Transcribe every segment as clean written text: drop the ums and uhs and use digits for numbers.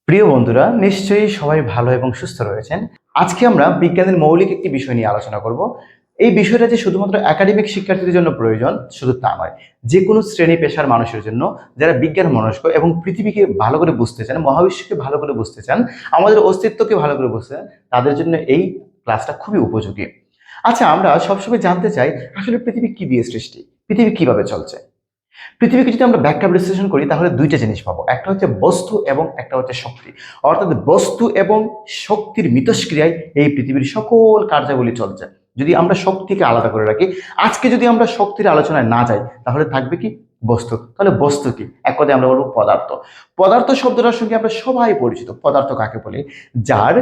প্রিয় বন্ধুরা, নিশ্চয়ই সবাই ভালো এবং সুস্থ রয়েছেন। আজকে আমরা বিজ্ঞানের মৌলিক একটি বিষয় নিয়ে আলোচনা করব। এই বিষয়টা যে শুধুমাত্র একাডেমিক শিক্ষার্থীদের জন্য প্রয়োজন শুধু তা নয়, যে কোনো শ্রেণী পেশার মানুষের জন্য যারা বিজ্ঞান মনস্ক এবং পৃথিবীকে ভালো করে বুঝতে চান, মহাবিশ্বকে ভালো করে বুঝতে চান, আমাদের অস্তিত্বকে ভালো করে বুঝতে চান, তাদের জন্য এই ক্লাসটা খুবই উপযোগী। আচ্ছা, আমরা সবসময় জানতে চাই আসলে পৃথিবী কি দিয়ে সৃষ্টি, পৃথিবী কিভাবে চলছে। পৃথিবীকে যদি আমরা ব্যাখ্যা বিশ্লেষণ করি তাহলে দুইটা জিনিস পাবো, একটা হচ্ছে বস্তু এবং একটা হচ্ছে শক্তি। অর্থাৎ বস্তু এবং শক্তির মিথস্ক্রিয়ায় এই পৃথিবীর সকল কার্যাবলী চলছে। যদি আমরা শক্তিকে আলাদা করে রাখি, আজকে যদি আমরা শক্তির আলোচনায় না যাই তাহলে থাকবে কি বস্তু। তাহলে বস্তু কি? এক কথায় আমরা বলবো পদার্থ। পদার্থ শব্দটার সঙ্গে আমরা সবাই পরিচিত। পদার্থ কাকে বলে? যার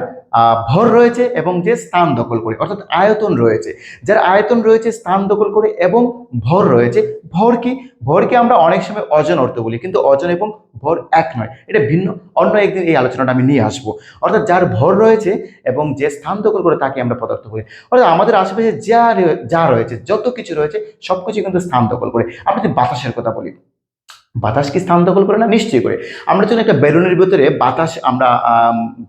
ভর রয়েছে এবং যে স্থান দখল করে, অর্থাৎ আয়তন রয়েছে। যার আয়তন রয়েছে, স্থান দখল করে এবং ভর রয়েছে। ভর কি? ভরকে আমরা অনেক সময় ওজন অর্থ বলি, কিন্তু ওজন এবং ভর এক নয়, এটা ভিন্ন। অন্য একদিন এই আলোচনাটা আমি নিয়ে আসবো। অর্থাৎ যার ভর রয়েছে এবং যে স্থান দখল করে তাকে আমরা পদার্থ বলি। অর্থাৎ আমাদের আশেপাশে যা রয়েছে, যত কিছু রয়েছে, সবকিছু কিন্তু স্থান দখল করে। আমরা যদি বাতাসের কথা বলি, বাতাস কি স্থান দখল করে না? নিশ্চয়ই করে। আমরা যখন একটা বেলুনের ভিতরে বাতাস আমরা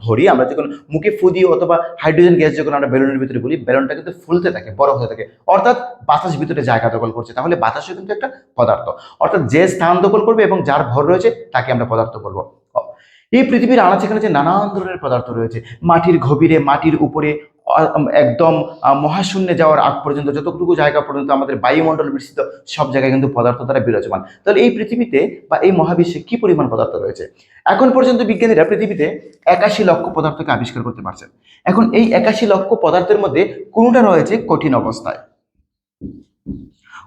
ভরি, আমরা যখন মুখে ফু দিই অথবা হাইড্রোজেন গ্যাস যখন আমরা বেলুনের ভিতরে বলি, বেলুনটা কিন্তু ফুলতে থাকে, বড় হতে থাকে, অর্থাৎ বাতাস ভিতরে জায়গা দখল করছে। তাহলে বাতাসও কিন্তু একটা পদার্থ। অর্থাৎ যে স্থান দখল করবে এবং যার ভর রয়েছে তাকে আমরা পদার্থ বলবো। এই পৃথিবীর আনাচেখানে যে নানান ধরনের পদার্থ রয়েছে, মাটির গভীরে, মাটির উপরে, একদম মহাশূন্যে যাওয়ার আগ পর্যন্ত, যতটুকু জায়গা পর্যন্ত আমাদের বায়ুমণ্ডল বিস্তৃত, সব জায়গায় কিন্তু পদার্থ দ্বারা বিরাজমান। তাহলে এই পৃথিবীতে বা এই মহাবিশ্বে কি পরিমাণ পদার্থ রয়েছে? এখন পর্যন্ত বিজ্ঞানীরা পৃথিবীতে 81 লক্ষ পদার্থকে আবিষ্কার করতে পারছেন। এখন এই 81 লক্ষ পদার্থের মধ্যে কোনটা রয়েছে কঠিন অবস্থায়,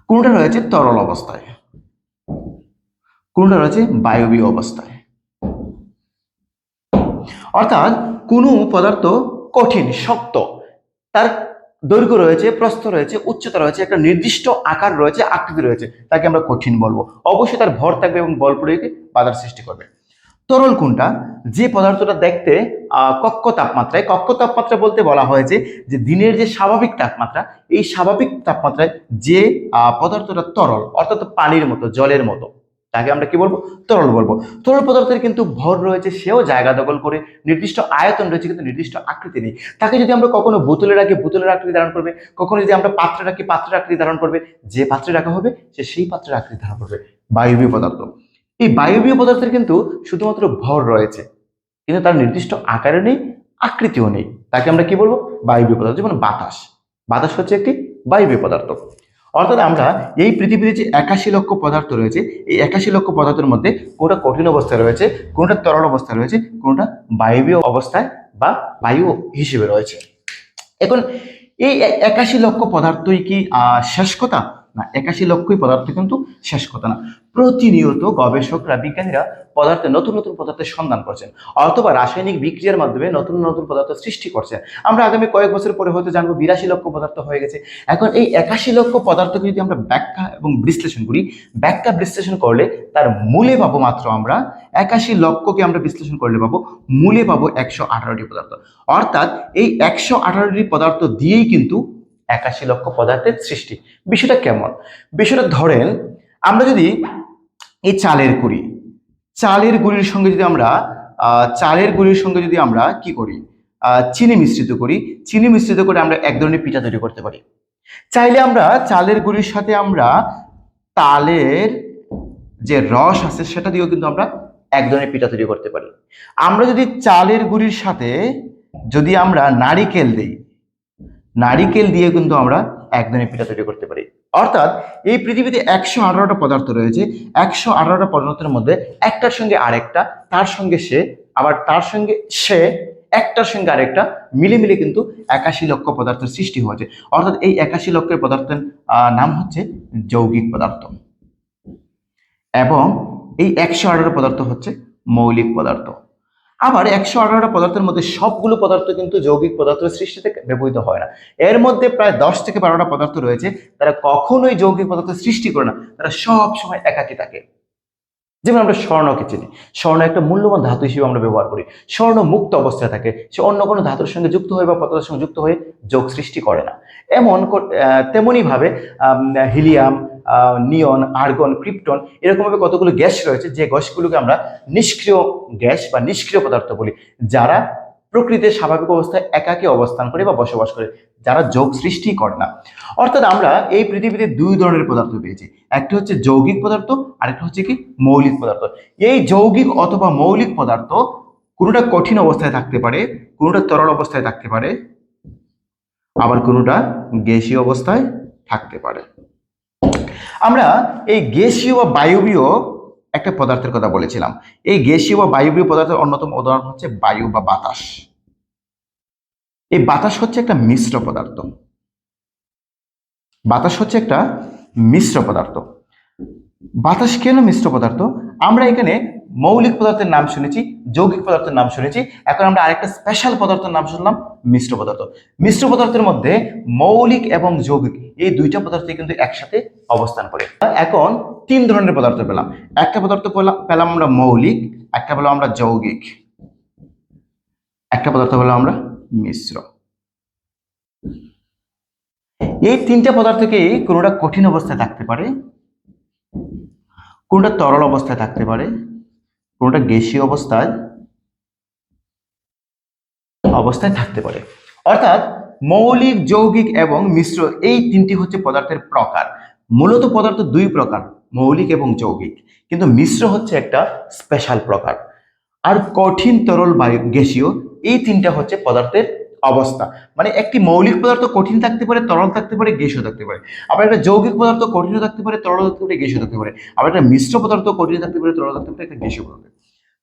কোনটা রয়েছে তরল অবস্থায়, কোনটা রয়েছে বায়বীয় অবস্থায়। অর্থাৎ কোনো পদার্থ কঠিন, শক্ত, তার দৈর্ঘ্য রয়েছে, প্রস্থ রয়েছে, উচ্চতা রয়েছে, একটা নির্দিষ্ট আকার রয়েছে, আকৃতি রয়েছে, তাকে আমরা কঠিন বলবো। অবশ্যই তার ভর থাকবে এবং বল প্রয়োগে বাধার সৃষ্টি করবে। তরল কোনটা? যে পদার্থটা দেখতে কক্ষ তাপমাত্রায়, কক্ষ তাপমাত্রা বলতে বলা হয়েছে যে দিনের যে স্বাভাবিক তাপমাত্রা, এই স্বাভাবিক তাপমাত্রায় যে পদার্থটা তরল, অর্থাৎ পানির মতো, জলের মতো, তাকে আমরা কি বলবো? তরল বলবো। তরল পদার্থের কিন্তু ভর রয়েছে, সেও জায়গা দখল করে, নির্দিষ্ট আয়তন রয়েছে কিন্তু নির্দিষ্ট আকৃতি নেই। তাকে যদি আমরা কখনো বোতলে রাখি, বোতলের আকৃতি ধারণ করবে, কখনো যদি আমরা পাত্রে রাখি, পাত্রের আকৃতি ধারণ করবে, যে পাত্রে রাখা হবে সে সেই পাত্রের আকৃতি ধারণ করবে। বায়বীয় পদার্থ, এই বায়বীয় পদার্থের কিন্তু শুধুমাত্র ভর রয়েছে, কিন্তু তার নির্দিষ্ট আকারে নেই, আকৃতিও নেই, তাকে আমরা কি বলবো? বায়বীয় পদার্থ। যেমন বাতাস, বাতাস হচ্ছে একটি বায়বীয় পদার্থ। অর্থাৎ আমরা এই পৃথিবীতে যে 81 লক্ষ পদার্থ রয়েছে, এই 81 লক্ষ পদার্থের মধ্যে কোনটা কঠিন অবস্থায় রয়েছে, কোনটা তরল অবস্থায় রয়েছে, কোনটা বায়বীয় অবস্থায় বা বায়ু হিসেবে রয়েছে। এখন এই 81 লক্ষ পদার্থই কি শেষ কথা? না, 81 লক্ষই পদার্থ কিন্তু শেষ কথা না। প্রতিনিয়ত গবেষকরা, বিজ্ঞানীরা পদার্থে নতুন নতুন পদার্থের সন্ধান করছেন, অথবা রাসায়নিক বিক্রিয়ার মাধ্যমে নতুন নতুন পদার্থ সৃষ্টি করছেন। আমরা আগামী কয়েক বছর পরে হয়তো জানবো 82 লক্ষ পদার্থ হয়ে গেছে। এখন এই 81 লক্ষ পদার্থকে যদি আমরা ব্যাখ্যা এবং বিশ্লেষণ করি, ব্যাখ্যা বিশ্লেষণ করলে তার মূলে পাবো মাত্র আমরা 81 লক্ষকে আমরা বিশ্লেষণ করলে পাবো মূলে পাবো 118টি পদার্থ। অর্থাৎ এই 118টি পদার্থ দিয়েই কিন্তু 81 লক্ষ পদার্থের সৃষ্টি। বিষয়টা কেমন? বিষয়টা ধরেন আমরা যদি এই চালের গুঁড়ি, চালের গুঁড়ির সঙ্গে যদি আমরা চালের গুঁড়ির সঙ্গে যদি আমরা কি করি, চিনি মিশ্রিত করি, চিনি মিশ্রিত করে আমরা এক ধরনের পিঠা তৈরি করতে পারি। চাইলে আমরা চালের গুঁড়ির সাথে আমরা তালের যে রস আছে সেটা দিয়েও কিন্তু আমরা এক ধরনের পিঠা তৈরি করতে পারি। আমরা যদি চালের গুঁড়ির সাথে যদি আমরা নারিকেল দিই, নারিকেল দিয়ে কিন্তু আমরা এক ধরনের পিঠা তৈরি করতে পারি। অর্থাৎ এই পৃথিবীতে 118টা পদার্থ রয়েছে, 118টা পদার্থের মধ্যে একটার সঙ্গে আরেকটা, তার সঙ্গে সে, আবার তার সঙ্গে সে, একটার সঙ্গে আরেকটা মিলে মিলে কিন্তু 81 লক্ষ পদার্থের সৃষ্টি হয়েছে। অর্থাৎ এই 81 লক্ষের পদার্থের নাম হচ্ছে যৌগিক পদার্থ, এবং এই 118টা পদার্থ হচ্ছে মৌলিক পদার্থ। আবার 118টা পদার্থের মধ্যে সবগুলো পদার্থ কিন্তু যৌগিক পদার্থের সৃষ্টিতে ব্যবহৃত হয় না। এর মধ্যে প্রায় 10 থেকে 12টা পদার্থ রয়েছে, তারা কখনোই যৌগিক পদার্থ সৃষ্টি করে না, তারা সব সময় একাকী থাকে। যেমন আমরা স্বর্ণকে চিনি, স্বর্ণ একটা মূল্যবান ধাতু হিসেবে আমরা ব্যবহার করি। স্বর্ণ মুক্ত অবস্থায় থাকে, সে অন্য কোনো ধাতুর সঙ্গে যুক্ত হয়ে বা পদার্থের সঙ্গে যুক্ত হয়ে যোগ সৃষ্টি করে না। তেমনি ভাবে হিলিয়াম, নিয়ন, আর্গন, ক্রিপ্টন, এরকমভাবে কতগুলো গ্যাস রয়েছে যে গ্যাসগুলোকে আমরা নিষ্ক্রিয় গ্যাস বা নিষ্ক্রিয় পদার্থ বলি, যারা প্রকৃতির স্বাভাবিক অবস্থায় একাকী অবস্থান করে বা বসবাস করে, যারা যোগ সৃষ্টি করে না। অর্থাৎ আমরা এই পৃথিবীতে দুই ধরনের পদার্থ পেয়েছি, একটি হচ্ছে যৌগিক পদার্থ, আরেকটা হচ্ছে কি মৌলিক পদার্থ। এই যৌগিক অথবা মৌলিক পদার্থ কোনোটা কঠিন অবস্থায় থাকতে পারে, কোনোটা তরল অবস্থায় থাকতে পারে, আবার কোনোটা গ্যাসীয় অবস্থায় থাকতে পারে। আমরা এই গ্যাসীয় বা বায়বীয় একটা পদার্থের কথা বলেছিলাম। এই গ্যাসীয় বা বায়বীয় পদার্থের অন্যতম উদাহরণ হচ্ছে বায়ু বা বাতাস। এই বাতাস হচ্ছে একটা মিশ্র পদার্থ। বাতাস হচ্ছে একটা মিশ্র পদার্থ। বাতাস কেন মিশ্র পদার্থ? আমরা এখানে মৌলিক পদার্থের নাম শুনেছি, যৌগিক পদার্থের নাম শুনেছি, এখন আমরা আরেকটা স্পেশাল পদার্থের নাম শুনলাম, মিশ্র পদার্থ। মিশ্র পদার্থের মধ্যে মৌলিক এবং যৌগিক এই দুইটা পদার্থ কিন্তু একসাথে অবস্থান করে। এখন তিন ধরনের পদার্থ পেলাম। একটা পদার্থ পেলাম আমরা মৌলিক, একটা পেলাম আমরা যৌগিক, একটা পদার্থ পেলাম আমরা মিশ্র। এই তিনটা পদার্থকে কোনোটা কঠিন অবস্থায় থাকতে পারে, কোনটা তরল অবস্থায় থাকতে পারে, কোনটা গ্যাসীয় অবস্থায় থাকতে পারে। অর্থাৎ মৌলিক, যৌগিক এবং মিশ্র এই তিনটি হচ্ছে পদার্থের প্রকার। মূলত পদার্থ দুই প্রকার, মৌলিক এবং যৌগিক, কিন্তু মিশ্র হচ্ছে একটা স্পেশাল প্রকার। আর কঠিন, তরল, বায়ু, গ্যাসীয় এই তিনটা হচ্ছে পদার্থের অবস্থা। মানে একটি মৌলিক পদার্থ কঠিন থাকতে পারে, তরল থাকতে পারে, গ্যাসীয় থাকতে পারে। আবার একটা যৌগিক পদার্থ কঠিন থাকতে পারে, তরল থাকতে পারে, গ্যাসীয় থাকতে পারে। আবার একটা মিশ্র পদার্থ কঠিন থাকতে পারে, তরল থাকতে পারে, একটা গ্যাসীয় পদার্থ।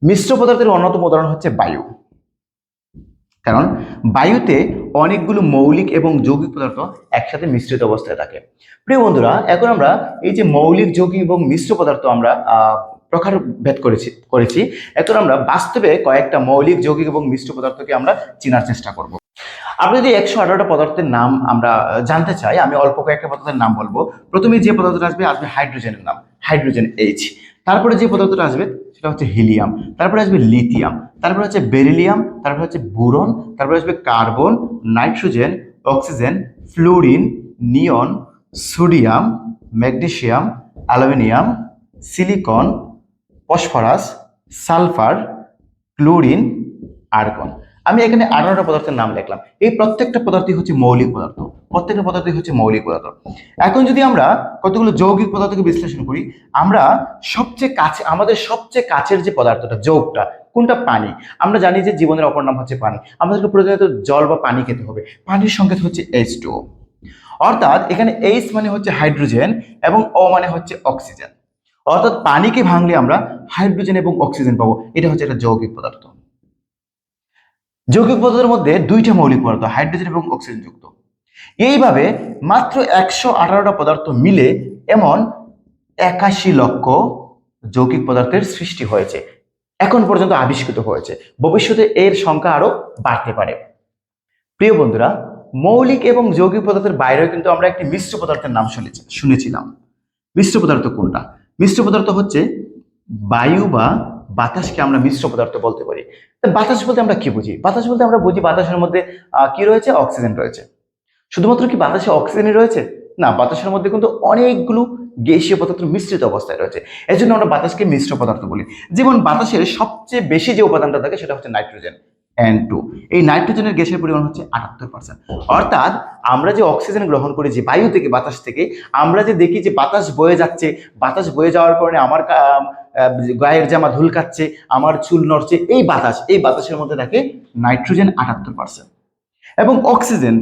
মিশ্র পদার্থের অন্যতম উদাহরণ হচ্ছে বায়ু, কারণ বায়ুতে অনেকগুলো মৌলিক এবং যৌগিক পদার্থ একসাথে মিশ্রিত অবস্থায় থাকে। প্রিয় বন্ধুরা, এখন আমরা এই যে মৌলিক, যৌগিক এবং মিশ্র পদার্থ আমরা প্রকার ভেদ করেছি, এখন আমরা বাস্তবে কয়েকটা মৌলিক, যৌগিক এবং মিশ্র পদার্থকে আমরা চেনার চেষ্টা করব। আপনি যদি 118টা পদার্থের নাম আমরা জানতে চাই, আমি অল্প কয়েকটা পদার্থের নাম বলবো। প্রথমে যে পদার্থটা আসবে হাইড্রোজেনের নাম, হাইড্রোজেন H। তারপরে যে পদার্থটা আসবে সেটা হচ্ছে হিলিয়াম, তারপরে আসবে লিথিয়াম, তারপরে হচ্ছে বেরিলিয়াম, তারপরে হচ্ছে বোরন, তারপরে আসবে carbon, nitrogen, oxygen, fluorine, neon, sodium, magnesium, aluminium, silicon, phosphorus, sulphur, chlorine, argon. আমি এখানে 18টা পদার্থের নাম লিখলাম। এই প্রত্যেকটা পদার্থই হচ্ছে মৌলিক পদার্থ, প্রত্যেকটা পদার্থই হচ্ছে মৌলিক পদার্থ। এখন যদি আমরা কতগুলো যৌগিক পদার্থকে বিশ্লেষণ করি, আমরা আমাদের সবচেয়ে কাছের যে পদার্থটা, যৌগটা কোনটা? পানি। আমরা জানি যে জীবনের অপর নাম হচ্ছে পানি। আমাদেরকে প্রয়োজনীয় জল বা পানি খেতে হবে। পানির সংকেত হচ্ছে H2O। অর্থাৎ এখানে H মানে হচ্ছে হাইড্রোজেন এবং O মানে হচ্ছে অক্সিজেন। অর্থাৎ পানিকে ভাঙলে আমরা হাইড্রোজেন এবং অক্সিজেন পাবো। এটা হচ্ছে একটা যৌগিক পদার্থ। যৌগিক পদার্থের মধ্যে দুইটা মৌলিক পদার্থ, হাইড্রোজেন এবং অক্সিজেন যুক্ত। এইভাবে মাত্র 118টা পদার্থ মিলে এমন 81 লক্ষ যৌগিক পদার্থের সৃষ্টি হয়েছে, এখন পর্যন্ত আবিষ্কৃত হয়েছে। ভবিষ্যতে এর সংখ্যা আরো বাড়তে পারে। প্রিয় বন্ধুরা, মৌলিক এবং যৌগিক পদার্থের বাইরেও কিন্তু আমরা একটি মিশ্র পদার্থের নাম শুনেছিলাম। মিশ্র পদার্থ কোনটা? মিশ্র পদার্থ হচ্ছে বায়ু বা বাতাসকে আমরা মিশ্র পদার্থ বলতে পারি। বাতাস বলতে আমরা কি বুঝি? বাতাস বলতে আমরা বুঝি বাতাসের মধ্যে কি রয়েছে? অক্সিজেন রয়েছে। শুধুমাত্র কি বাতাসে অক্সিজেনই রয়েছে? না, বাতাসের মধ্যে কিন্তু অনেকগুলো গ্যাসীয় পদার্থ মিশ্রিত অবস্থায় রয়েছে। এই জন্য আমরা বাতাসকে মিশ্র পদার্থ বলি। যেমন বাতাসের সবচেয়ে বেশি যে উপাদানটা থাকে সেটা হচ্ছে নাইট্রোজেন, N2। এই নাইট্রোজেনের গ্যাসের পরিমাণ হচ্ছে 78%। অর্থাৎ আমরা যে অক্সিজেন গ্রহণ করি যে বায়ু থেকে, বাতাস থেকে, আমরা যে দেখি যে বাতাস বয়ে যাচ্ছে, বাতাস বয়ে যাওয়ার কারণে আমার গায়ের জামা ধুলকাচ্ছে, আমার চুল নড়ছে, এই বাতাসের মধ্যে থাকে নাইট্রোজেন 78%। এবং অক্সিজেন,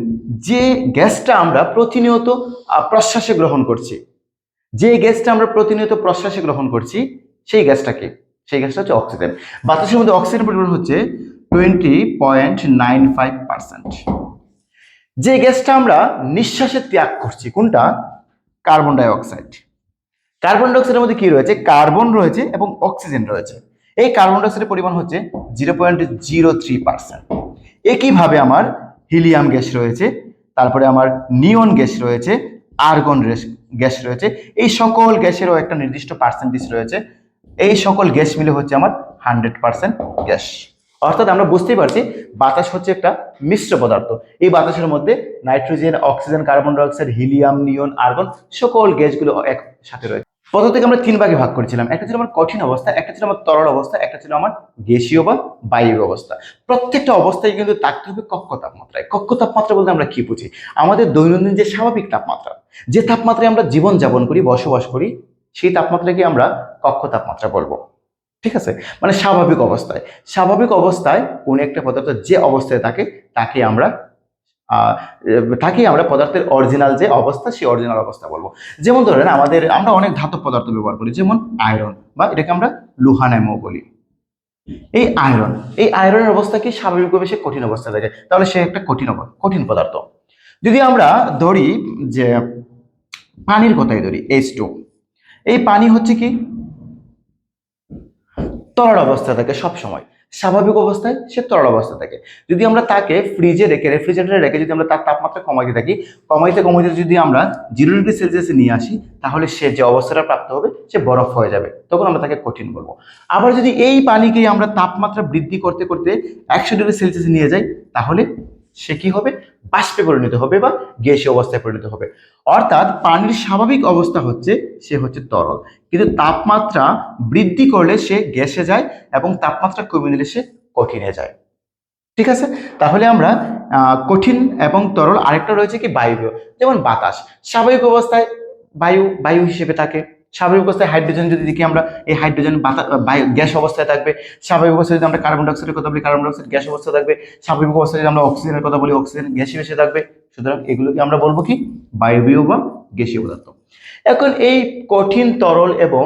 যে গ্যাসটা আমরা প্রতিনিয়ত প্রশ্বাসে গ্রহণ করছি, সেই গ্যাসটা কি? সেই গ্যাসটা হচ্ছে অক্সিজেন। বাতাসের মধ্যে অক্সিজেন পরিমাণ হচ্ছে 20.95%। যে গ্যাসটা আমরা নিঃশ্বাসে ত্যাগ করছি, কোনটা? Carbon die oxide. Carbon die অক্সাইডের মধ্যে কি রয়েছে? কার্বন রয়েছে এবং অক্সিজেন রয়েছে। এই কার্বন ডাই অক্সাইডের পরিমাণ হচ্ছে 0.03%। একইভাবে আমার হিলিয়াম গ্যাস রয়েছে, তারপরে আমার নিয়ন গ্যাস রয়েছে, আর্গন গ্যাস রয়েছে। এই সকল গ্যাসেরও একটা নির্দিষ্ট পার্সেন্টেজ রয়েছে। এই সকল গ্যাস মিলে হচ্ছে আমার 100% গ্যাস। অর্থাৎ আমরা বুঝতেই পারছি বাতাস হচ্ছে একটা মিশ্র পদার্থ। এই বাতাসের মধ্যে nitrogen, oxygen, carbon die oxide, helium, নিয়ন, আর্গন সকল গ্যাসগুলো একসাথে রয়েছে। পদার্থকে আমরা তিন ভাগে ভাগ করেছিলাম, একটা ছিল আমার কঠিন অবস্থা, একটা ছিল আমার তরল অবস্থা, একটা ছিল আমার গ্যাসীয় বা বায়বীয় অবস্থা। প্রত্যেকটা অবস্থায় কিন্তু থাকতে হবে কক্ষ তাপমাত্রায়। কক্ষ তাপমাত্রা বলতে আমরা কি বুঝি? আমাদের দৈনন্দিন যে স্বাভাবিক তাপমাত্রা, যে তাপমাত্রায় আমরা জীবন যাপন করি, বসবাস করি, সেই তাপমাত্রাকে আমরা কক্ষ তাপমাত্রা বলবো। ঠিক আছে, মানে স্বাভাবিক অবস্থায়। স্বাভাবিক অবস্থায় কোন একটা পদার্থ যে অবস্থায় থাকে তাকে আমরা আহ তাকেই আমরা পদার্থের অরিজিনাল যে অবস্থা, সেই অরিজিনাল অবস্থা বলবো। যেমন ধরেন আমরা অনেক ধাতব পদার্থ ব্যবহার করি, যেমন আয়রন, বা এটাকে আমরা লোহা নামেও বলি। এই আয়রনের অবস্থা কি? স্বাভাবিকভাবে সে কঠিন অবস্থায় থাকে, তাহলে সে একটা কঠিন পদার্থ। যদি আমরা ধরি যে পানির কথাই ধরি, H2, এই পানি হচ্ছে কি তরল অবস্থা থাকে সব সময়। স্বাভাবিক অবস্থায় সে তরল অবস্থা থাকে। যদি আমরা তাকে ফ্রিজে রেখে, রেফ্রিজারেটরে রেখে যদি আমরা তার তাপমাত্রা কমাইতে থাকি, কমাইতে যদি আমরা 0 ডিগ্রি সেলসিয়াসে নিয়ে আসি, তাহলে সে যে অবস্থাটা প্রাপ্ত হবে সে বরফ হয়ে যাবে, তখন আমরা তাকে কঠিন বলবো। আবার যদি এই পানিকে আমরা তাপমাত্রা বৃদ্ধি করতে করতে 100 ডিগ্রি সেলসিয়াসে নিয়ে যাই, তাহলে সে কি হবে? বাষ্পে পরিণত হবে বা গ্যাসীয় অবস্থায় পরিণত হবে। অর্থাৎ পানির স্বাভাবিক অবস্থা হচ্ছে সে হচ্ছে তরল, কিন্তু তাপমাত্রা বৃদ্ধি করলে সে গ্যাসে যায় এবং তাপমাত্রা কমিয়ে দিলে সে কঠিনে যায়। ঠিক আছে, তাহলে আমরা কঠিন এবং তরল, আরেকটা রয়েছে কি বায়বীয়, যেমন বাতাস। স্বাভাবিক অবস্থায় বায়ু হিসেবে থাকে। স্বাভাবিক অবস্থায় হাইড্রোজেন যদি দেখি আমরা, এই হাইড্রোজেন গ্যাস অবস্থায় থাকবে। স্বাভাবিক অবস্থায় যদি আমরা কার্বন ডাইঅক্সাইডের কথা বলি, কার্বন ডাইঅক্সাইড গ্যাস অবস্থায় থাকবে। স্বাভাবিক অবস্থায় যদি আমরা অক্সিজেনের কথা বলি, অক্সিজেন গ্যাসে ভেসে থাকবে। সুতরাং এগুলোকে আমরা বলবো কি? বায়বীয় বা গ্যাসীয় পদার্থ। এখন এই কঠিন, তরল এবং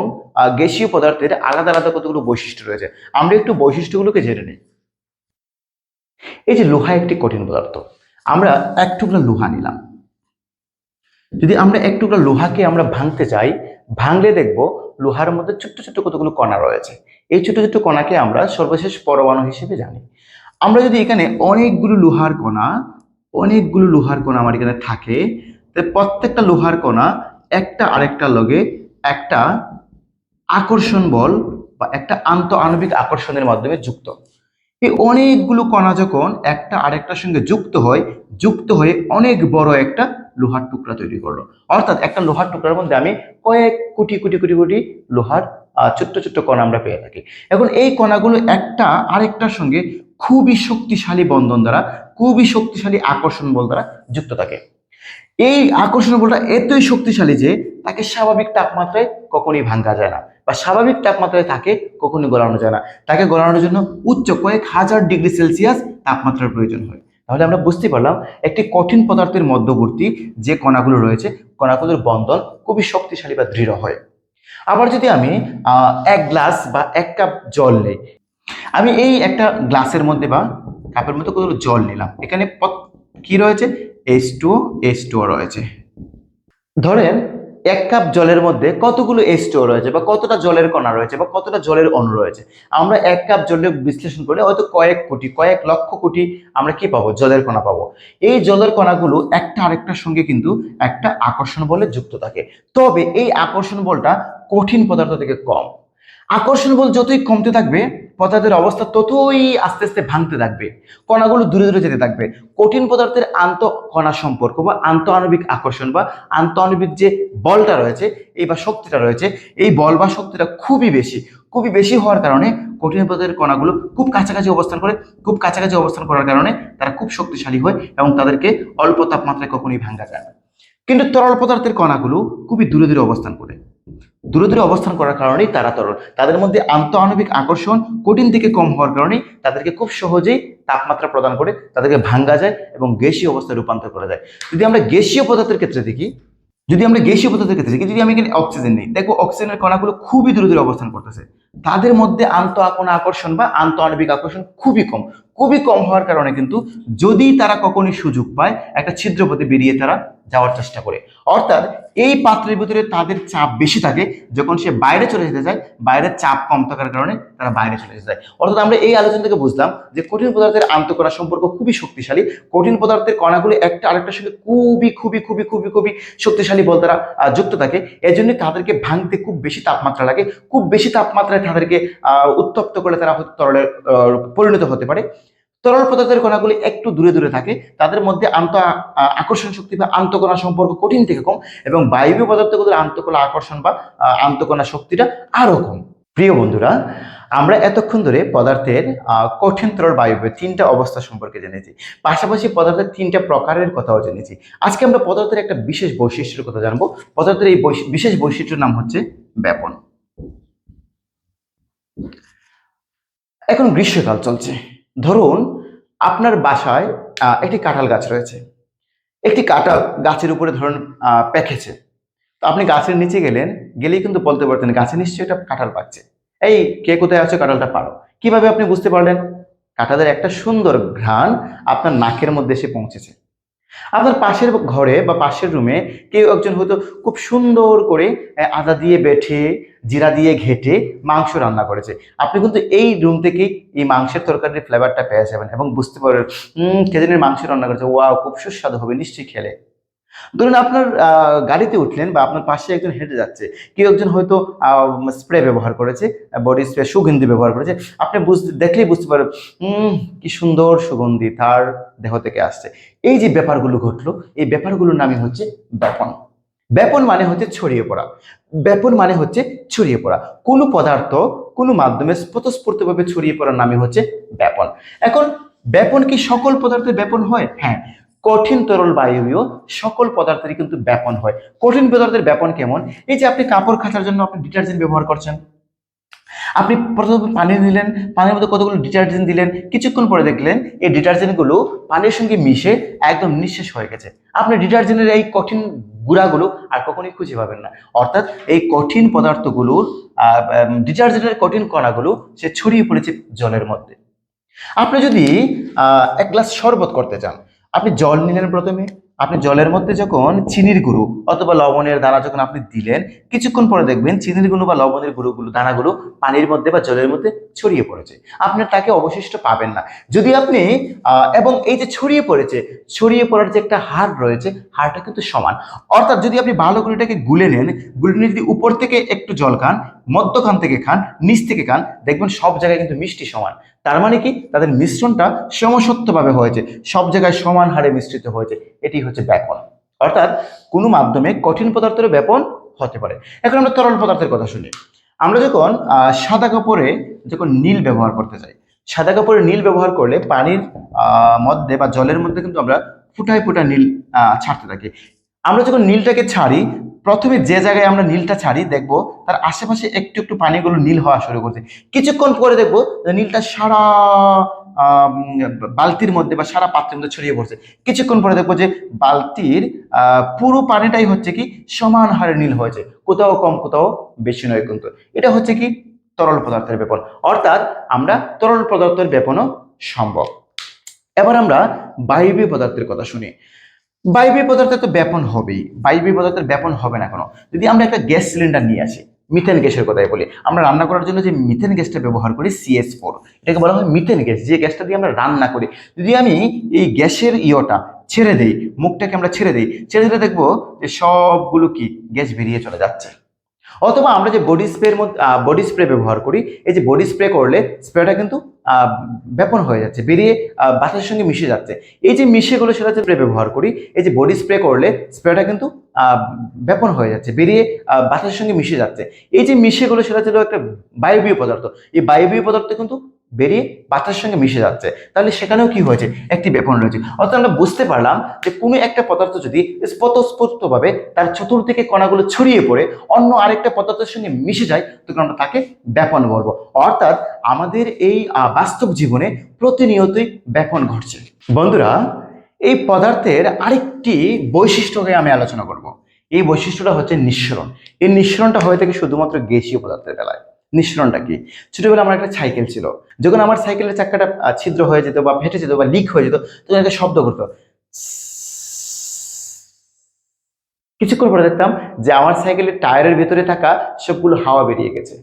গ্যাসীয় পদার্থের আলাদা আলাদা কতগুলো বৈশিষ্ট্য রয়েছে, আমরা একটু বৈশিষ্ট্যগুলোকে জেনে নিই। এই যে লোহা একটি কঠিন পদার্থ, আমরা এক টুকরা লোহা নিলাম। যদি আমরা এক টুকরা লোহাকে আমরা ভাঙতে চাই, ভাঙলে দেখব লোহার মধ্যে ছোট্ট ছোট্ট কতগুলো কণা রয়েছে। এই ছোট্ট ছোট্ট কণাকে আমরা সর্বশেষ পরমাণু হিসেবে জানি। আমরা যদি এখানে অনেকগুলো লোহার কণা আমার এখানে থাকে, প্রত্যেকটা লোহার কণা একটা আরেকটার লগে একটা আকর্ষণ বল বা একটা আন্তঃআণবিক আকর্ষণের মাধ্যমে যুক্ত। এই অনেকগুলো কণা যখন একটা আরেকটার সঙ্গে যুক্ত হয়ে অনেক বড় একটা লোহার টুকরা তৈরি করলো। অর্থাৎ একটা লোহার টুকরার মধ্যে আমি কয়েক কোটি কোটি কোটি কোটি লোহার ছোট্ট ছোট্ট কণা আমরা পেয়ে থাকি। এখন এই কণাগুলো একটা আরেকটার সঙ্গে খুবই শক্তিশালী বন্ধন দ্বারা, খুবই শক্তিশালী আকর্ষণ বল দ্বারা যুক্ত থাকে। এই আকর্ষণ বলটা এতই শক্তিশালী যে তাকে স্বাভাবিক তাপমাত্রায় কখনোই ভাঙা যায় না, বা স্বাভাবিক তাপমাত্রায় তাকে কখনোই গলানো যায় না। তাকে গলানোর জন্য উচ্চ কয়েক হাজার ডিগ্রি সেলসিয়াস তাপমাত্রার প্রয়োজন হয়। তাহলে আমরা বুঝতে পারলাম একটি কঠিন পদার্থের মধ্যবর্তী যে কণাগুলো রয়েছে, কণাগুলোর বন্ধন খুবই শক্তিশালী বা দৃঢ় হয়। আবার যদি আমি 1 গ্লাস বা 1 কাপ জল নেই, আমি এই একটা গ্লাসের মধ্যে বা কাপের মধ্যে কতগুলো জল নিলাম, এখানে কি রয়েছে? H2O রয়েছে। ধরেন 1 কাপ জলের মধ্যে কতগুলো H2O রয়েছে, বা কতটা জলের কণা রয়েছে, বা কতটা জলের অণু রয়েছে। আমরা 1 কাপ জলে বিশ্লেষণ করলে হয়তো কয়েক লক্ষ কোটি আমরা কি পাবো? জলের কণা পাবো। এই জলের কণাগুলো একটা আরেকটার সঙ্গে কিন্তু একটা আকর্ষণ বলে যুক্ত থাকে। তবে এই আকর্ষণ বলটা কঠিন পদার্থ থেকে কম। আকর্ষণ বল যতই কমতে থাকবে, পদার্থের অবস্থা ততই আস্তে আস্তে ভাঙতে থাকবে, কণাগুলো দূরে দূরে যেতে থাকবে। কঠিন পদার্থের কণা সম্পর্ক বা আন্তঃআণবিক আকর্ষণ বা আন্তঃআণবিক যে বলটা রয়েছে, এই বা শক্তিটা রয়েছে, এই বল বা শক্তিটা খুবই বেশি হওয়ার কারণে কঠিন পদার্থের কণাগুলো খুব কাছাকাছি অবস্থান করার কারণে তারা খুব শক্তিশালী হয় এবং তাদেরকে অল্প তাপমাত্রায় কখনোই ভাঙা যায় না। কিন্তু তরল পদার্থের কণাগুলো খুবই দূরে দূরে অবস্থান করার কারণেই তারা তরল। তাদের মধ্যে আন্তঃআণবিক আকর্ষণ কঠিন থেকে কম হওয়ার কারণে তাদেরকে খুব সহজেই তাপমাত্রা প্রদান করে তাদেরকে ভাঙ্গা যায় এবং গ্যাসীয় অবস্থায় রূপান্তর করা যায়। যদি আমরা গ্যাসীয় পদার্থের ক্ষেত্রে দেখি, যদি আমি এখানে অক্সিজেন নেই, দেখো অক্সিজেনের কণাগুলো খুবই দূরে অবস্থান করতেছে। তাদের মধ্যে আন্তঃআণবিক আকর্ষণ বা আন্তঃআণবিক আকর্ষণ খুবই কম, খুবই কম হওয়ার কারণে কিন্তু যদি তারা কখনই সুযোগ পায় একটা ছিদ্র পথে বেরিয়ে তারা যাওয়ার চেষ্টা করে। অর্থাৎ এই পাত্রের ভিতরে তাদের চাপ বেশি থাকে, যখন সে বাইরে চলে যেতে চায় বাইরের চাপ কম থাকার কারণে তারা বাইরে চলে যেতে চায়। অর্থাৎ আমরা এই আলোচনা থেকে বুঝলাম যে কঠিন পদার্থের আন্তঃকণা সম্পর্ক খুবই শক্তিশালী। কঠিন পদার্থের কণাগুলি একটা আরেকটার সঙ্গে খুবই খুবই খুবই খুবই খুবই শক্তিশালী বল তারা যুক্ত থাকে। এজন্য তাদেরকে ভাঙতে খুব বেশি তাপমাত্রা লাগে, খুব বেশি তাপমাত্রায় তাদেরকে উত্তপ্ত করে তারা হয়তো তরলে পরিণত হতে পারে। তরল পদার্থের কণাগুলি একটু দূরে দূরে থাকে, তাদের মধ্যে আকর্ষণ শক্তি বা আন্তঃকণা সম্পর্ক কঠিন থেকে কম, এবং বায়বীয় পদার্থগুলোর আন্তঃকণা আকর্ষণ বা আন্তঃকণা শক্তিটা আরো কম। প্রিয় বন্ধুরা, আমরা এতক্ষণ ধরে পদার্থের কঠিন, তরল, বায়বীয় তিনটা অবস্থা সম্পর্কে জেনেছি, পাশাপাশি পদার্থের তিনটা প্রকারের কথাও জেনেছি। আজকে আমরা পদার্থের একটা বিশেষ বৈশিষ্ট্যের কথা জানবো। পদার্থের এই বিশেষ বৈশিষ্ট্যের নাম হচ্ছে ব্যাপন। এখন গ্রীষ্মকাল চলছে, ধরুন আপনার বাসায় একটি কাঁঠাল গাছ রয়েছে। একটি কাঁঠাল গাছের উপরে ধরুন পেকেছে, তো আপনি গাছের নিচে গেলেই কিন্তু বলতে পারতেন গাছে নিশ্চয়ই এটা কাঁঠাল পাচ্ছে, এই কে কোথায় আছে কাঁঠালটা পারো। কিভাবে আপনি বুঝতে পারলেন? কাঁঠালের একটা সুন্দর ঘ্রাণ আপনার নাকের মধ্যে এসে পৌঁছেছে। আপনার পাশের ঘরে বা পাশের রুমে কেউ একজন হয়তো খুব সুন্দর করে আদা দিয়ে বেটে, জিরা দিয়ে ঘেটে মাংস রান্না করেছে। আপনি কিন্তু এই রুম থেকেই এই মাংসের তরকারির ফ্লেভারটা পেয়ে যাবেন এবং বুঝতে পারবেন কে জানি মাংস রান্না করেছে, ওয়াও খুব সুস্বাদু হবে নিশ্চয়ই খেলে। ধরুন আপনার গাড়িতে উঠলেন বা আপনার পাশে একজন হেঁটে যাচ্ছে, কেউ একজন হয়তো স্প্রে ব্যবহার করেছে, বডি স্প্রে, সুগন্ধি ব্যবহার করেছে। আপনি দেখলেই বুঝতে পারবেন কি সুন্দর সুগন্ধি তার দেহ থেকে আসছে। এই যে ব্যাপারগুলো ঘটলো, এই ব্যাপারগুলোর নামই হচ্ছে ব্যাপন। ব্যাপন মানে হচ্ছে ছড়িয়ে পড়া। ব্যাপন মানে হচ্ছে ছড়িয়ে পড়া। কোনো পদার্থ কোনো মাধ্যমে স্বতঃস্ফূর্তভাবে ছড়িয়ে পড়ার নামই হচ্ছে ব্যাপন। এখন ব্যাপন কি সকল পদার্থের ব্যাপন হয়? হ্যাঁ, কঠিন, তরল, বায়বীয় সকল পদার্থেরই কিন্তু ব্যাপন হয়। কঠিন পদার্থের ব্যাপন কেমন? এই যে আপনি কাপড় কাচার জন্য আপনি ডিটারজেন্ট ব্যবহার করছেন, আপনি প্রথমে পানি নিলেন, পানির মধ্যে কতগুলো ডিটারজেন্ট দিলেন, কিছুক্ষণ পরে দেখলেন এই ডিটারজেন্টগুলো পানির সঙ্গে মিশে একদম নিঃশেষ হয়ে গেছে। আপনি ডিটারজেন্টের এই কঠিন গুঁড়াগুলো আর কখনোই খুঁজে পাবেন না। অর্থাৎ এই কঠিন পদার্থগুলোর ডিটারজেন্টের কঠিন কণাগুলো সে ছড়িয়ে পড়েছে জলের মধ্যে। আপনি যদি এক গ্লাস শরবত করতে চান, আপনি জল নিলেন প্রথমে, আপনি জলের মধ্যে যখন চিনির গুঁড়ো অথবা লবণের দানা যখন আপনি দিলেন, কিছুক্ষণ পরে দেখবেন চিনির গুঁড়ো বা লবণের গুঁড়োগুলো দানাগুলো পানির মধ্যে বা জলের মধ্যে ছড়িয়ে পড়েছে। আপনার তাকে অবশিষ্ট পাবেন না। যদি আপনি এবং এই যে ছড়িয়ে পড়েছে, ছড়িয়ে পড়ার যে একটা হার রয়েছে, হারটা কিন্তু সমান। অর্থাৎ যদি আপনি ভালো করে এটাকে গুলে নেন, গুলে নিয়ে যদি উপর থেকে একটু জল খান, মধ্যখান থেকে খান, নিচ থেকে খান, দেখবেন সব জায়গায় কিন্তু মিষ্টি সমান। তার মানে কি, তাদের মিশ্রণটা সমসত্বভাবে হয়েছে, সব জায়গায় সমান হারে মিশ্রিত হয়েছে। এটি হচ্ছে ব্যাপন। অর্থাৎ কোনো মাধ্যমে কঠিন পদার্থের ব্যাপন হতে পারে। এখন আমরা তরল পদার্থের কথা শুনি। আমরা যখন সাদা কাপড়ে যখন নীল ব্যবহার করতে চাই, সাদা কাপড়ে নীল ব্যবহার করলে পানির মধ্যে বা জলের মধ্যে কিন্তু আমরা ফুটায় ফুটায় নীল ছাড়তে থাকি। আমরা যখন নীলটাকে ছাড়ি, প্রথমে যে জায়গায় আমরা নীলটা ছাড়ি দেখবো তার আশেপাশে একটু একটু পানিগুলো নীল হওয়া শুরু করছে। কিছুক্ষণ পরে দেখবো নীলটা সারা বালতির মধ্যে বা সারা পাত্রের মধ্যে ছড়িয়ে পড়ছে। কিছুক্ষণ পরে দেখবো যে বালতির পুরো পানিটাই হচ্ছে কি সমান হারে নীল হয়েছে, কোথাও কম কোথাও বেশি নয়। কিন্তু এটা হচ্ছে কি তরল পদার্থের ব্যাপন। অর্থাৎ আমরা তরল পদার্থের ব্যাপনও সম্ভব। এবার আমরা বায়বীয় পদার্থের কথা শুনি। বায়বীয় পদার্থের তো ব্যাপন হবেই, বায়বীয় পদার্থের ব্যাপন হবে না কেন? যদি আমরা একটা গ্যাস সিলিন্ডার নিয়ে আসি, মিথেন গ্যাসের কথাই বলি, আমরা রান্না করার জন্য যে মিথেন গ্যাসটা ব্যবহার করি CH4, এটাকে বলা হয় মিথেন গ্যাস, যে গ্যাসটা দিয়ে আমরা রান্না করি। যদি আমি এই গ্যাসের ছেড়ে দেই, মুখটাকে আমরা ছেড়ে দিলে দেখবো যে সবগুলো কি গ্যাস বেরিয়ে চলে যাচ্ছে। অথবা আমরা যে বডি স্প্রে ব্যবহার করি, এই যে বডি স্প্রে করলে স্প্রেটা কিন্তু ব্যাপন হয়ে যাচ্ছে, বেরিয়ে বাতাসের সঙ্গে মিশে যাচ্ছে। এই যে মিশেগুলো সেটা স্প্রে ব্যবহার করি, এই যে বডি স্প্রে করলে স্প্রেটা কিন্তু ব্যাপন হয়ে যাচ্ছে, বেরিয়ে বাতাসের সঙ্গে মিশে যাচ্ছে। এই যে মিশেগুলো সেটা ছিল একটা বায়বীয় পদার্থ, এই বায়বীয় পদার্থ কিন্তু বেরিয়ে বাতাসের সঙ্গে মিশে যাচ্ছে। তাহলে সেখানেও কি হয়েছে, একটি ব্যাপন রয়েছে। অর্থাৎ আমরা বুঝতে পারলাম যে কোনো একটা পদার্থ যদি স্বতঃস্ফূর্তভাবে তার চতুর্দিকে কণাগুলো ছড়িয়ে পড়ে অন্য আরেকটা পদার্থের সঙ্গে মিশে যায়, তখন আমরা তাকে ব্যাপন বলবো। অর্থাৎ আমাদের এই বাস্তব জীবনে প্রতিনিয়তই ব্যাপন ঘটছে। বন্ধুরা, এই পদার্থের আরেকটি বৈশিষ্ট্যকে আমি আলোচনা করব। এই বৈশিষ্ট্যটা হচ্ছে নিঃসরণ। এই নিঃসরণটা হয়ে থাকে শুধুমাত্র গ্যাসীয় পদার্থের বেলায়। নিঃসরণটা কি? ছোটবেলায় আমার একটা সাইকেল ছিল, যখন আমার সাইকেলের চাকাটা ছিদ্র হয়ে যেত বা ফেটে যেত বা লিক হয়ে যেত, তখন একটা শব্দ করতো। কিছুক্ষণ পরে দেখতাম যে আমার সাইকেলের টায়ারের ভেতরে থাকা সবগুলো হাওয়া বেরিয়ে গেছে।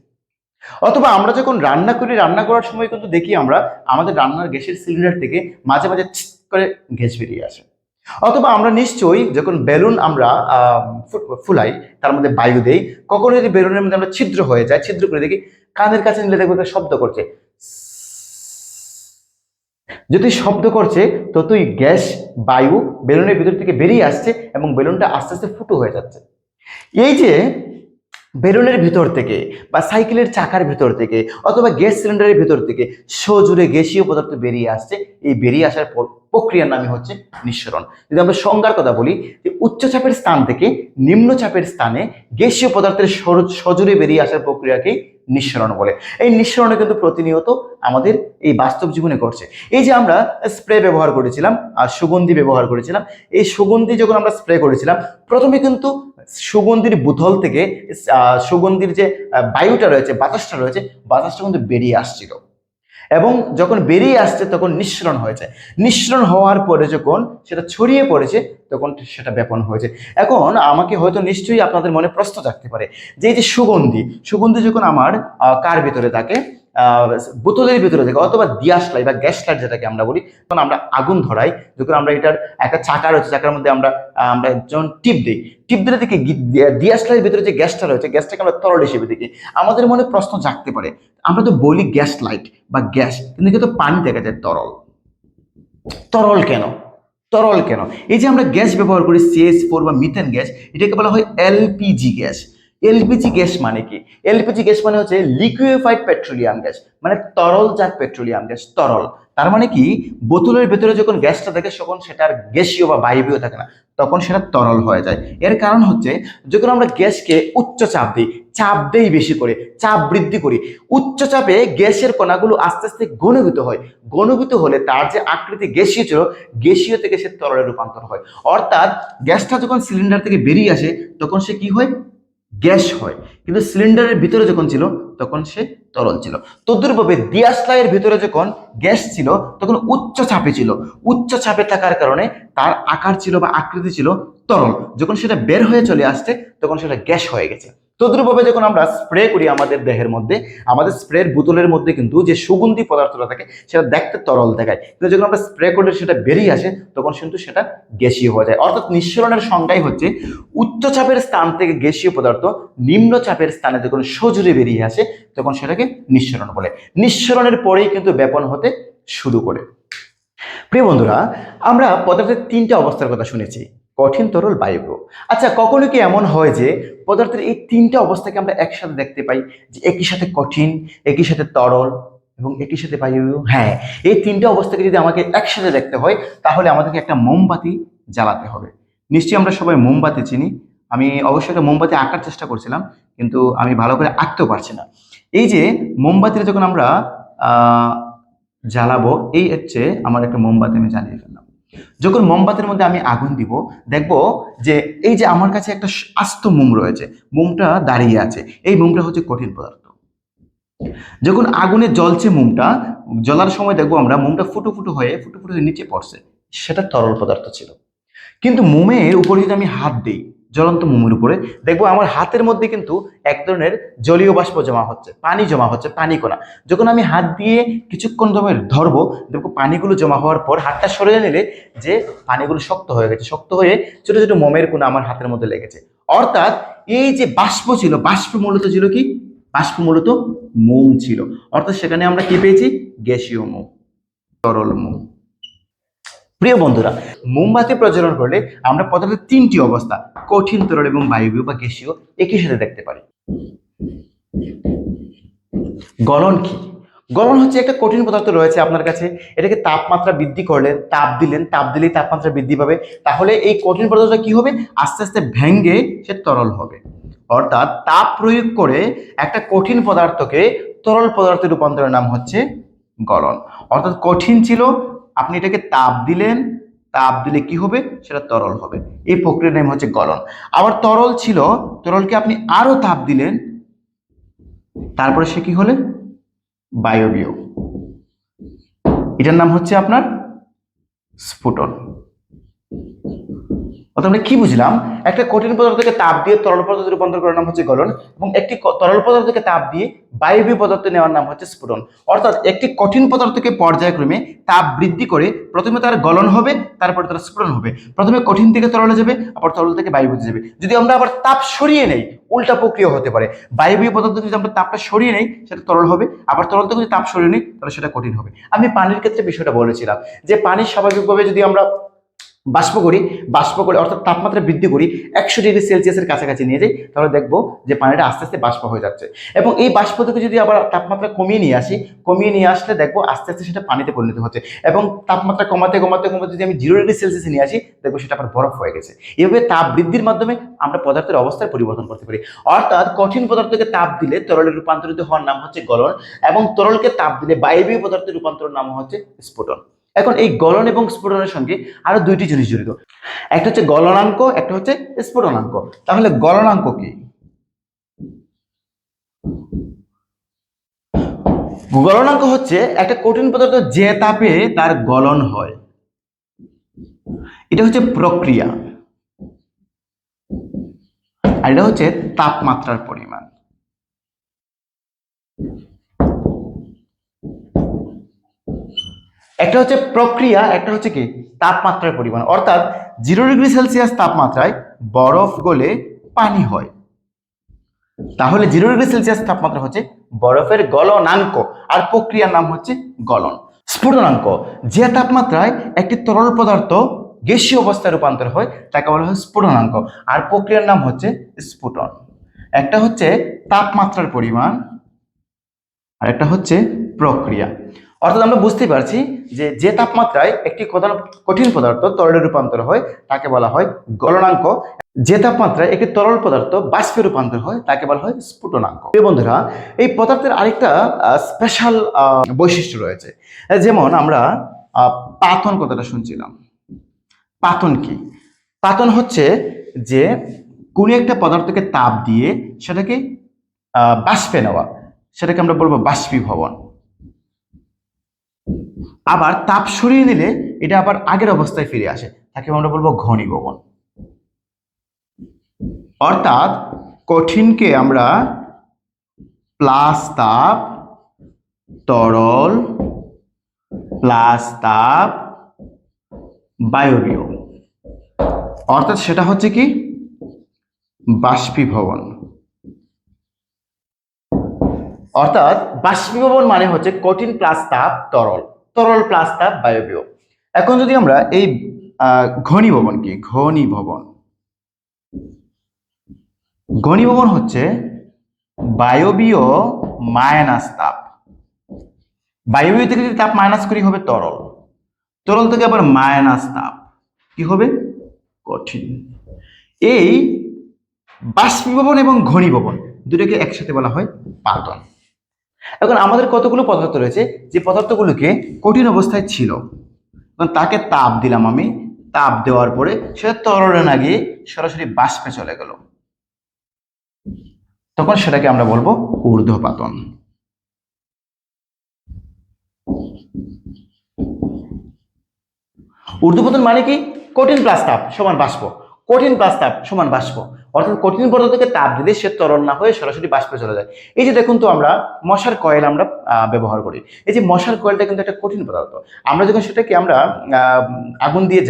অথবা আমরা যখন রান্না করি, রান্না করার সময় কিন্তু দেখি আমরা আমাদের রান্নার গ্যাসের সিলিন্ডার থেকে মাঝে মাঝে ছিট করে গ্যাস বেরিয়ে আসে। অথবা আমরা নিশ্চয়ই যখন বেলুন আমরা ফুলাই, তার মধ্যে বায়ু দেই, কখনো যদি বেলুনের মধ্যে আমরা ছিদ্র হয়ে যায়, ছিদ্র করে দেখি কানের কাছে নিলে দেখবো একটা শব্দ করছে। যদি শব্দ করছে ততই গ্যাস বায়ু বেলুনের ভিতর থেকে বেরিয়ে আসছে এবং বেলুনটা আস্তে আস্তে ফুটো হয়ে যাচ্ছে। এই যে বেলুনের ভিতর থেকে বা সাইকেলের চাকার ভিতর থেকে অথবা গ্যাস সিলিন্ডারের ভিতর থেকে সজোরে গ্যাসীয় পদার্থ বেরিয়ে আসছে, এই বেরিয়ে আসার প্রক্রিয়ার নামই হচ্ছে নিঃসরণ। যদি আমরা সংজ্ঞার কথা বলি, যে উচ্চচাপের স্থান থেকে নিম্নচাপের স্থানে গ্যাসীয় পদার্থের সজোরে বেরিয়ে আসার প্রক্রিয়াকেই নিঃসরণ বলে। এই নিঃসরণে কিন্তু প্রতিনিয়ত আমাদের এই বাস্তব জীবনে ঘটছে। এই যে আমরা স্প্রে ব্যবহার করেছিলাম আর সুগন্ধি ব্যবহার করেছিলাম, এই সুগন্ধি যখন আমরা স্প্রে করেছিলাম, প্রথমে কিন্তু সুগন্ধির বোতল থেকে সুগন্ধির যে বায়ুটা রয়েছে, বাতাসটা রয়েছে, বাতাসটা কিন্তু বেরিয়ে আসছিল এবং যখন বেরিয়ে আসছে তখন নিঃসরণ হয়েছে। নিঃসরণ হওয়ার পরে যখন সেটা ছড়িয়ে পড়েছে তখন সেটা ব্যাপন হয়েছে। এখন আমাকে হয়তো নিশ্চয়ই আপনাদের মনে প্রশ্ন জাগতে পারে যে এই যে সুগন্ধি, সুগন্ধি যখন আমার কার ভিতরে থাকে, বোতলের ভিতরে থাকে অথবা দিয়াশ লাইট বা গ্যাস লাইট যেটাকে আমরা বলি, তখন আমরা আগুন ধরাই, যখন আমরা এটার একটা চাকা রয়েছে, চাকার মধ্যে আমরা আমরা যখন টিপ দিই, টিপ দিলে দেখি দিয়াশ লাইটের ভিতরে যে গ্যাসটা রয়েছে, গ্যাসটাকে আমরা তরল হিসেবে দেখি। আমাদের মনে প্রশ্ন জাগতে পারে, আমরা তো বলি গ্যাস লাইট বা গ্যাস, কিন্তু পানি দেখা যায় তরল। তরল কেন? তরল কেন? এই যে আমরা গ্যাস ব্যবহার করি CH4 বা মিথেন গ্যাস, এটাকে বলা হয় এলপিজি গ্যাস। এলপিজি গ্যাস মানে কি? এলপিজি গ্যাস মানে হচ্ছে লিকুইফাইড পেট্রোলিয়াম গ্যাস, মানে তরলজাত পেট্রোলিয়াম গ্যাস, তরল। তার মানে কি, বোতলের ভেতরে যখন গ্যাসটা থাকে তখন সেটা আর গ্যাসীয় বা বায়বীয় থাকে না, তখন সেটা তরল হয়ে যায়। এর কারণ হচ্ছে যখন আমরা গ্যাসকে উচ্চ চাপ দিই, চাপ দেই বেশি করে, চাপ বৃদ্ধি করি, উচ্চ চাপে গ্যাসের কণাগুলো আস্তে আস্তে ঘনীভূত হয়। ঘনীভূত হলে তার যে আকৃতি গ্যাসীয় ছিল, গ্যাসীয় থেকে সে তরলে রূপান্তর হয়। অর্থাৎ গ্যাসটা যখন সিলিন্ডার থেকে বেরিয়ে আসে তখন সে কি হয়? গ্যাস হয়। কিন্তু সিলিন্ডারের ভিতরে যখন ছিল তখন সে তরল ছিল। তদ্রূপভাবে দিয়াশলাইয়ের ভিতরে যখন গ্যাস ছিল তখন উচ্চ চাপে ছিল, উচ্চ চাপে থাকার কারণে তার আকার ছিল বা আকৃতি ছিল তরল। যখন সেটা বের হয়ে চলে আসছে তখন সেটা গ্যাস হয়ে গেছে। তদ্রূপভাবে যখন আমরা স্প্রে করি আমাদের দেহের মধ্যে, আমাদের স্প্রের বোতলের মধ্যে কিন্তু যে সুগন্ধি পদার্থটা থাকে সেটা দেখতে তরল দেখায়, কিন্তু যখন আমরা স্প্রে করলে সেটা বেরিয়ে আসে তখন কিন্তু সেটা গ্যাসীয় হয়ে যায়। অর্থাৎ নিঃসরণের সংজ্ঞাই হচ্ছে উচ্চ চাপের স্থান থেকে গ্যাসীয় পদার্থ নিম্ন চাপের স্থানে যখন সজোরে বেরিয়ে আসে তখন সেটাকে নিঃসরণ বলে। নিঃসরণের পরেই কিন্তু ব্যাপন হতে শুরু করে। প্রিয় বন্ধুরা, আমরা পদার্থের তিনটা অবস্থার কথা শুনেছি, কঠিন, তরল, বায়বীয়। আচ্ছা, কখনো কি এমন হয় যে পদার্থের এই তিনটা অবস্থাকে আমরা একসাথে দেখতে পাই, যে একই সাথে কঠিন, একই সাথে তরল এবং একই সাথে বায়বীয়? হ্যাঁ, এই তিনটা অবস্থাকে যদি আমাকে একসাথে দেখতে হয় তাহলে আমাদেরকে একটা মোমবাতি জ্বালাতে হবে। নিশ্চয়ই আমরা সবাই মোমবাতি চিনি। আমি অবশ্যই একটা মোমবাতি আঁকার চেষ্টা করছিলাম, কিন্তু আমি ভালো করে আঁকতেও পারছি না। এই যে মোমবাতিটা যখন আমরা আহ জ্বালাবো, এই হচ্ছে আমার একটা মোমবাতি আমি জ্বালিয়ে ফেললাম। যখন মোমবাতির মধ্যে আমি আগুন দিব, দেখবো যে এই যে আমার কাছে একটা আস্ত মোম রয়েছে, মোমটা দাঁড়িয়ে আছে, এই মোমটা হচ্ছে কঠিন পদার্থ। যখন আগুনে জ্বলছে মোমটা, জ্বলার সময় দেখবো আমরা মোমটা ফুটো ফুটো হয়ে নিচে পড়ছে, সেটা তরল পদার্থ ছিল। কিন্তু মোমের উপরে যদি আমি হাত দিই, জ্বলন্ত মোমের উপরে, দেখবো আমার হাতের মধ্যে কিন্তু এক ধরনের জলীয় বাষ্প জমা হচ্ছে, পানি জমা হচ্ছে, পানি কণা। যখন আমি হাত দিয়ে কিছুক্ষণ সময় ধরবো, দেখবো পানিগুলো জমা হওয়ার পর হাতটা সরিয়ে নিলে যে পানিগুলো শক্ত হয়ে গেছে, শক্ত হয়ে ছোট ছোট মোমের কণা আমার হাতের মধ্যে লেগেছে। অর্থাৎ এই যে বাষ্প ছিল, বাষ্প মূলত ছিল কি? বাষ্প মূলত মোম ছিল। অর্থাৎ সেখানে আমরা কি পেয়েছি? গ্যাসীয় মোম, তরল মোম। প্রিয় বন্ধুরা, মোমবাতি প্রজ্বলন করলে আমরা পদার্থের তিনটি অবস্থা, কঠিন, তরল এবং বায়বীয় বা গ্যাসীয়, একই সাথে দেখতে পারি। গলন কি? গলন হচ্ছে একটা কঠিন পদার্থ রয়েছে আপনার কাছে, এটাকে তাপমাত্রা বৃদ্ধি করলেন, তাপ দিলেন, তাপ দিলেই তাপমাত্রা বৃদ্ধি পাবে, তাহলে এই কঠিন পদার্থটা কি হবে? আস্তে আস্তে ভেঙে সে তরল হবে। অর্থাৎ তাপ প্রয়োগ করে একটা কঠিন পদার্থকে তরল পদার্থে রূপান্তরের নাম হচ্ছে গলন। অর্থাৎ কঠিন ছিল, আপনি এটাকে তাপ দিলেন, তাপ দিলে কি হবে? সেটা তরল হবে, এই প্রক্রিয়ার নাম হচ্ছে গলন। আবার তরল ছিল, তরলকে আপনি আরো তাপ দিলেন, তারপরে সে কি হলে বায়বীয়, এটার নাম হচ্ছে আপনার স্ফুটন। অর্থাৎ আমরা কি বুঝলাম, একটা কঠিন পদার্থকে তাপ দিয়ে তরল পদার্থে রূপান্তর করার নাম হচ্ছে গলন, এবং একটি তরল পদার্থকে তাপ দিয়ে বায়বীয় পদার্থে নেওয়ার নাম হচ্ছে স্ফুটন। অর্থাৎ একটি কঠিন পদার্থকে পর্যায়ক্রমে তাপ বৃদ্ধি করে প্রথমে তার গলন হবে, তারপরে তার স্ফুটন হবে। প্রথমে কঠিন থেকে তরলে যাবে, আবার তরল থেকে বায়বীতে যাবে। যদি আমরা আবার তাপ সরিয়ে নেই, উল্টা প্রক্রিয়া হতে পারে। বায়বীয় পদার্থ যদি আমরা তাপটা সরিয়ে নেই, সেটা তরল হবে, আবার তরল থেকে যদি তাপ সরিয়ে নেই, তাহলে সেটা কঠিন হবে। আমি পানির ক্ষেত্রে বিষয়টা বলেছিলাম যে পানি স্বাভাবিকভাবে যদি আমরা বাষ্প করে অর্থাৎ তাপমাত্রা বৃদ্ধি করি 100 ডিগ্রি সেলসিয়াসের কাছাকাছি নিয়ে যাই, তাহলে দেখবো যে পানিটা আস্তে আস্তে বাষ্প হয়ে যাচ্ছে। এবং এই বাষ্প থেকে যদি আবার তাপমাত্রা কমিয়ে নিয়ে আসলে দেখবো আস্তে আস্তে সেটা পানিতে পরিণত হচ্ছে। এবং তাপমাত্রা কমাতে কমাতে কমাতে যদি আমি 0 ডিগ্রি সেলসিয়াসে নিয়ে আসি, দেখবো সেটা আবার বরফ হয়ে গেছে। এভাবে তাপ বৃদ্ধির মাধ্যমে আমরা পদার্থের অবস্থার পরিবর্তন করতে পারি। অর্থাৎ কঠিন পদার্থকে তাপ দিলে তরলে রূপান্তরিত হওয়ার নাম হচ্ছে গলন, এবং তরলকে তাপ দিলে বায়বীয় পদার্থে রূপান্তরের নাম হচ্ছে স্ফুটন। এখন এই গলন এবং স্ফুটনের সঙ্গে আরো দুইটি জিনিস জড়িত, একটা হচ্ছে গলনাঙ্ক, একটা হচ্ছে স্ফুটনাঙ্ক। তাহলে গলনাঙ্ক কি? গলনাঙ্ক হচ্ছে একটা কঠিন পদার্থ যে তাপে তার গলন হয়, এটা হচ্ছে প্রক্রিয়া, আর এটা হচ্ছে তাপমাত্রার পরিমাণ। একটা হচ্ছে প্রক্রিয়া, একটা হচ্ছে কি তাপমাত্রার পরিমাণ। অর্থাৎ 0 ডিগ্রি সেলসিয়াস তাপমাত্রায় বরফ গলে পানি হয়, তাহলে 0 ডিগ্রি সেলসিয়াস তাপমাত্রা হচ্ছে বরফের গলনাঙ্ক, আর প্রক্রিয়ার নাম হচ্ছে গলন। স্ফুটনাঙ্ক, যে তাপমাত্রায় একটি তরল পদার্থ গ্যাসীয় অবস্থায় রূপান্তর হয় তাকে বলা হয় স্ফুটনাঙ্ক, আর প্রক্রিয়ার নাম হচ্ছে স্ফুটন। একটা হচ্ছে তাপমাত্রার পরিমাণ, আর একটা হচ্ছে প্রক্রিয়া। অর্থাৎ আমরা বুঝতে পারছি যে যে তাপমাত্রায় একটি কঠিন পদার্থ তরলে রূপান্তর হয় তাকে বলা হয় গলনাঙ্ক, যে তাপমাত্রায় একটি তরল পদার্থ বাষ্পে রূপান্তর হয় তাকে বলা হয় স্ফুটনাঙ্ক। প্রিয় বন্ধুরা, এই পদার্থের আরেকটা স্পেশাল বৈশিষ্ট্য রয়েছে। যেমন আমরা পাতন কথাটা শুনছিলাম। পাতন কি? পাতন হচ্ছে যে কোনো একটা পদার্থকে তাপ দিয়ে সেটাকে বাষ্পে নেওয়া, সেটাকে আমরা বলবো বাষ্পীভবন। আবার তাপ সরিয়ে নিলে এটা আবার আগের অবস্থায় ফিরে আসে, তাকে আমরা বলবো ঘনীভবন। অর্থাৎ কঠিনকে আমরা প্লাস তাপ, তরল প্লাস তাপ, বায়বীয়, অর্থাৎ সেটা হচ্ছে কি বাষ্পীভবন। অর্থাৎ বাষ্পীভবন মানে হচ্ছে কঠিন প্লাস তাপ তরল, তরল প্লাস তাপ বায়বীয়। এখন যদি আমরা এই ঘনীভবন কি? ঘনীভবন হচ্ছে বায়বীয় মাইনাস তাপ। বায়বীয় থেকে যদি তাপ মাইনাস করি হবে তরল, তরল থেকে আবার মাইনাস তাপ কি হবে? কঠিন। এই বাষ্পীভবন এবং ঘনীভবন দুটোকে একসাথে বলা হয় পাতন। এখন আমাদের কতগুলো পদার্থ রয়েছে যে পদার্থগুলোকে কঠিন অবস্থায় ছিল, তাকে তাপ দিলাম আমি, তাপ দেওয়ার পরে সেটা তরলে না গিয়ে সরাসরি বাষ্পে চলে গেল, তখন সেটাকে আমরা বলবো ঊর্ধ্বপাতন। ঊর্ধ্বপাতন মানে কি? কঠিন প্লাস তাপ সমান বাষ্প, কঠিন প্লাস তাপ সমান বাষ্প। অর্থাৎ কঠিন পদার্থকে তাপ দিলে সে তরল না হয়ে সরাসরি বাষ্পে চলে যায়। এই যে দেখুন তো, আমরা মশার কয়েল আমরা ব্যবহার করি। এই যে মশার কয়েলটা কিন্তু একটা কঠিন পদার্থ। আমরা যখন সেটাকে আমরা আগুন দিয়ে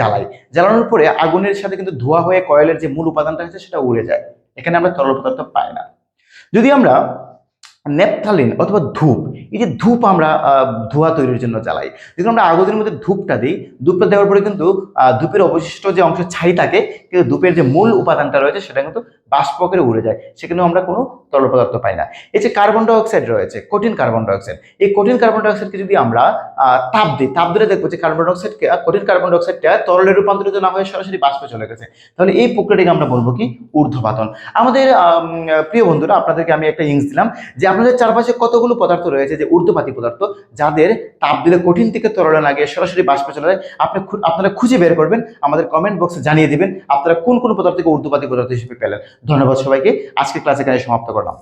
জ্বালানোর পরে আগুনের সাথে কিন্তু ধোঁয়া হয়ে কয়েলের যে মূল উপাদানটা আছে সেটা উড়ে যায়, এখানে আমরা তরল পদার্থ পাই না। যদি আমরা নেপথালিন অথবা ধূপ, এই যে ধূপ আমরা ধোঁয়া তৈরির জন্য জ্বালাই, যদি আমরা আগুনের মধ্যে ধূপটা দিই, ধূপটা দেওয়ার পরে কিন্তু ধূপের অবশিষ্ট যে অংশ ছাই থাকে, কিন্তু ধূপের যে মূল উপাদানটা রয়েছে সেটা কিন্তু বাষ্প করে উড়ে যায়, সেখানেও আমরা কোনো তরল পদার্থ পাই না। এই যে কার্বন ডাইঅক্সাইড রয়েছে, কঠিন কার্বন ডাইঅক্সাইড, এই কঠিন কার্বন ডাইঅক্সাইডকে যদি আমরা তাপ দিই, তাপ দিলে দেখবো যে কঠিন কার্বন ডাইঅক্সাইডটা তরলে রূপান্তরিত না হয়ে সরাসরি বাষ্পে চলে গেছে। তাহলে এই প্রক্রিয়াটিকে আমরা বলবো কি? ঊর্ধ্বপাতন। আমাদের প্রিয় বন্ধুরা, আপনাদেরকে আমি একটা ইংস দিলাম যে আপনাদের চারপাশে কতগুলো পদার্থ রয়েছে যে ঊর্ধ্বপাতী পদার্থ, যাদের তাপ দিলে কঠিন থেকে তরলে না গিয়ে সরাসরি বাষ্পে চলে যায়। আপনারা খুঁজে বের করবেন, আমাদের কমেন্ট বক্সে জানিয়ে দিবেন আপনারা কোন কোন পদার্থকে ঊর্ধ্বপাতী পদার্থ হিসেবে পেলেন। ধন্যবাদ সবাইকে। আজকে ক্লাস এখানে সমাপ্ত করলাম।